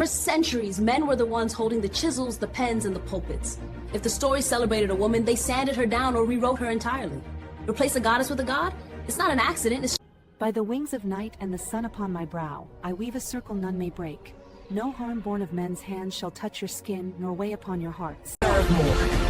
For centuries, men were the ones holding the chisels, the pens, and the pulpits. If the story celebrated a woman, they sanded her down or rewrote her entirely. Replace a goddess with a god? It's not an accident, it's... By the wings of night and the sun upon my brow, I weave a circle none may break. No harm born of men's hands shall touch your skin, nor weigh upon your hearts.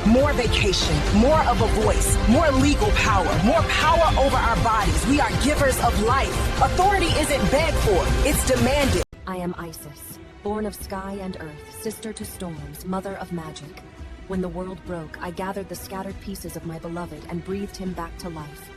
More vacation, more of a voice, more legal power, more power over our bodies. We are givers of life. Authority isn't begged for, it's demanded. I am Isis, born of sky and earth, sister to storms, mother of magic. When the world broke, I gathered the scattered pieces of my beloved and breathed him back to life.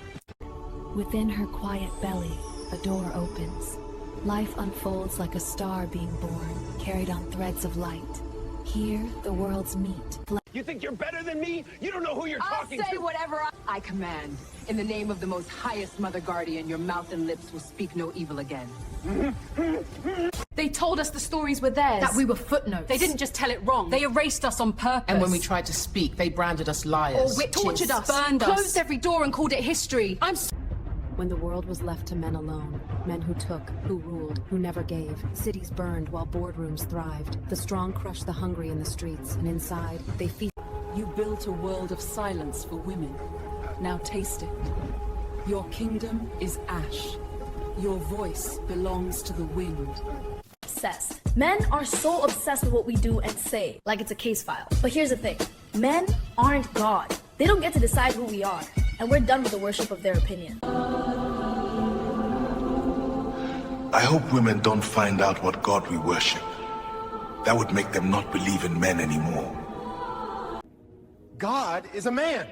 Within her quiet belly, a door opens. Life unfolds like a star being born, carried on threads of light. Here, the worlds meet. You think you're better than me? You don't know who you're talking to. I'll say whatever I command. In the name of the most highest Mother Guardian, your mouth and lips will speak no evil again. They told us the stories were theirs. That we were footnotes. They didn't just tell it wrong. They erased us on purpose. And when we tried to speak, they branded us liars. Or witches. Tortured us. Burned us. Closed every door and called it history. When the world was left to men alone, men who took, who ruled, who never gave, cities burned while boardrooms thrived. The strong crushed the hungry in the streets, and inside, they feast. You built a world of silence for women. Now taste it. Your kingdom is ash. Your voice belongs to the wind. Obsessed. Men are so obsessed with what we do and say, like it's a case file. But here's the thing. Men aren't God. They don't get to decide who we are. And we're done with the worship of their opinion. I hope women don't find out what God we worship. That would make them not believe in men anymore. God is a man.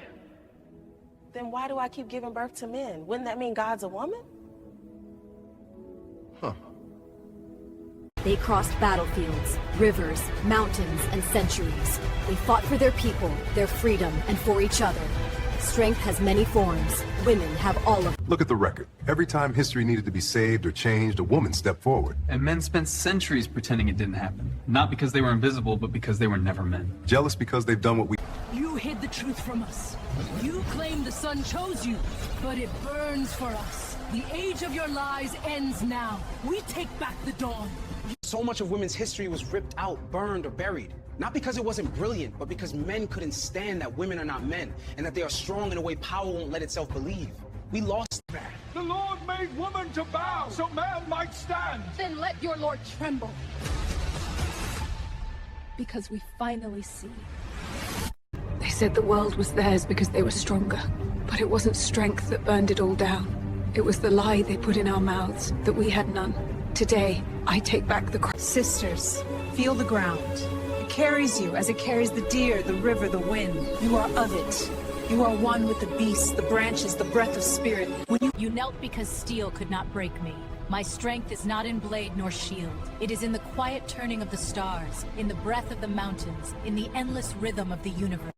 Then why do I keep giving birth to men? Wouldn't that mean God's a woman? Huh. They crossed battlefields, rivers, mountains, and centuries. They fought for their people, their freedom, and for each other. Strength has many forms. Women have all of them. Look at the record. Every time history needed to be saved or changed, a woman stepped forward. And men spent centuries pretending it didn't happen. Not because they were invisible, but because they were never men. Jealous because they've done what we... You hid the truth from us. You claim the sun chose you, but it burns for us. The age of your lies ends now. We take back the dawn. So much of women's history was ripped out, burned, or buried. Not because it wasn't brilliant, but because men couldn't stand that women are not men, and that they are strong in a way power won't let itself believe. We lost that. The Lord made woman to bow, so man might stand. Then let your Lord tremble. Because we finally see. They said the world was theirs because they were stronger. But it wasn't strength that burned it all down. It was the lie they put in our mouths, that we had none. Today, I take back the crown. Sisters, feel the ground. It carries you as it carries the deer, the river, the wind. You are of it. You are one with the beasts, the branches, the breath of spirit. When You knelt because steel could not break me. My strength is not in blade nor shield. It is in the quiet turning of the stars, in the breath of the mountains, in the endless rhythm of the universe.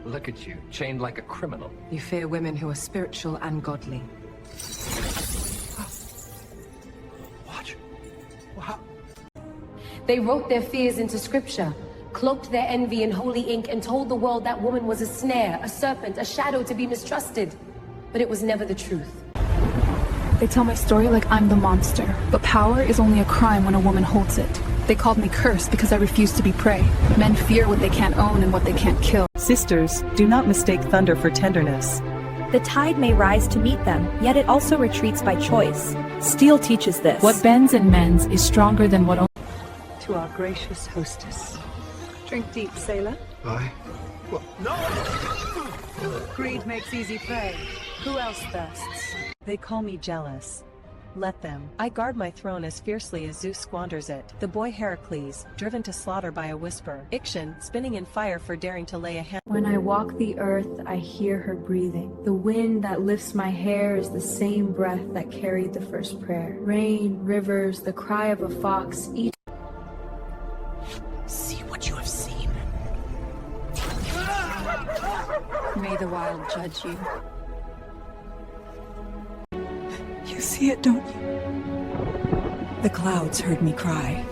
Look at you, chained like a criminal. You fear women who are spiritual and godly. Watch. Wow. They wrote their fears into scripture, cloaked their envy in holy ink, and told the world that woman was a snare, a serpent, a shadow to be mistrusted. But it was never the truth. They tell my story like I'm the monster, but power is only a crime when a woman holds it. They called me cursed because I refused to be prey. Men fear what they can't own and what they can't kill. Sisters, do not mistake thunder for tenderness. The tide may rise to meet them, yet it also retreats by choice. Steel teaches this. What bends and mends is stronger than what only... To our gracious hostess. Drink deep, sailor. Aye. Well, no! Greed makes easy prey. Who else thirsts? They call me jealous. Let them. I guard my throne as fiercely as Zeus squanders it. The boy Heracles, driven to slaughter by a whisper. Ixion, spinning in fire for daring to lay a hand. When I walk the earth, I hear her breathing. The wind that lifts my hair is the same breath that carried the first prayer. Rain, rivers, the cry of a fox, each... See what you have seen. May the wild judge you. You see it, don't you? The clouds heard me cry.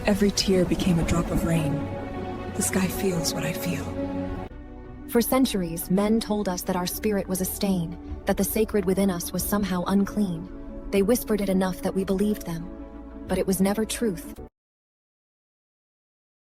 Every tear became a drop of rain. The sky feels what I feel. For centuries, men told us that our spirit was a stain, that the sacred within us was somehow unclean. They whispered it enough that we believed them. But it was never truth.